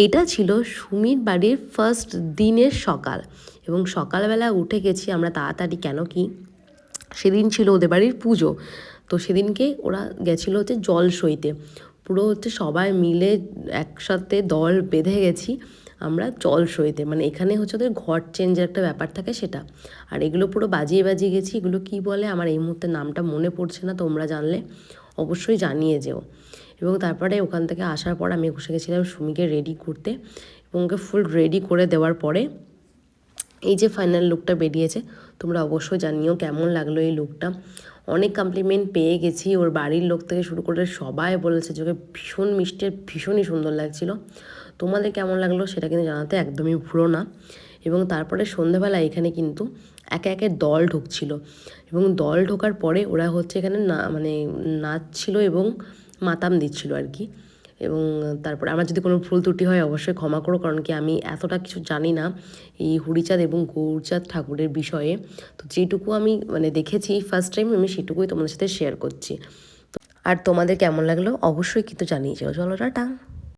এটা ছিল সুমির বাড়ির ফার্স্ট দিনের সকাল, এবং সকালবেলা উঠে গেছি আমরা তাড়াতাড়ি, কেন কি সেদিন ছিল ওদের বাড়ির পুজো। তো সেদিনকে ওরা গেছিলো হচ্ছে জল সইতে, পুরো হচ্ছে সবাই মিলে একসাথে দল বেঁধে গেছি আমরা জল সইতে। মানে এখানে হচ্ছে ওদের ঘর চেঞ্জের একটা ব্যাপার থাকে সেটা। আর এগুলো পুরো বাজিয়ে বাজিয়ে গেছি। এগুলো কি বলে আমার এই মুহূর্তে নামটা মনে পড়ছে না, তোমরা জানলে অবশ্যই জানিয়ে যেও। এবং তারপরে ওখান থেকে আসার পর আমি বসে গেছিলাম সুমিকে রেডি করতে, এবং ওকে ফুল রেডি করে দেওয়ার পরে এই যে ফাইনাল লুকটা বেরিয়েছে। তোমরা অবশ্যই জানিও কেমন লাগলো এই লুকটা। অনেক কমপ্লিমেন্ট পেয়ে গেছি, ওর বাড়ির লোক থেকে শুরু করে সবাই বলেছে যে ওকে ভীষণ মিষ্টি আর ভীষণই সুন্দর লাগছিল। তোমাদের কেমন লাগলো সেটা কিন্তু জানাতে একদমই ভুলো না। এবং তারপরে সন্ধ্যাবেলা এখানে কিন্তু একে একে দল ঢুকছিল, এবং দল ঢোকার পরে ওরা হচ্ছে এখানে না মানে নাচছিল এবং মাতাম দিচ্ছিল আর কি। এবং তারপরে আমার যদি কোনো ভুল ত্রুটি হয় অবশ্যই ক্ষমা করো, কারণ কি আমি এতটা কিছু জানি না এই হরিচাঁদ এবং গৌরচাঁদ ঠাকুরের বিষয়ে। তো যেটুকু আমি মানে দেখেছি ফার্স্ট টাইম, আমি সেটুকুই তোমাদের সাথে শেয়ার করছি। আর তোমাদের কেমন লাগলো অবশ্যই কিন্তু জানিয়ে যাও। চলো টাটা।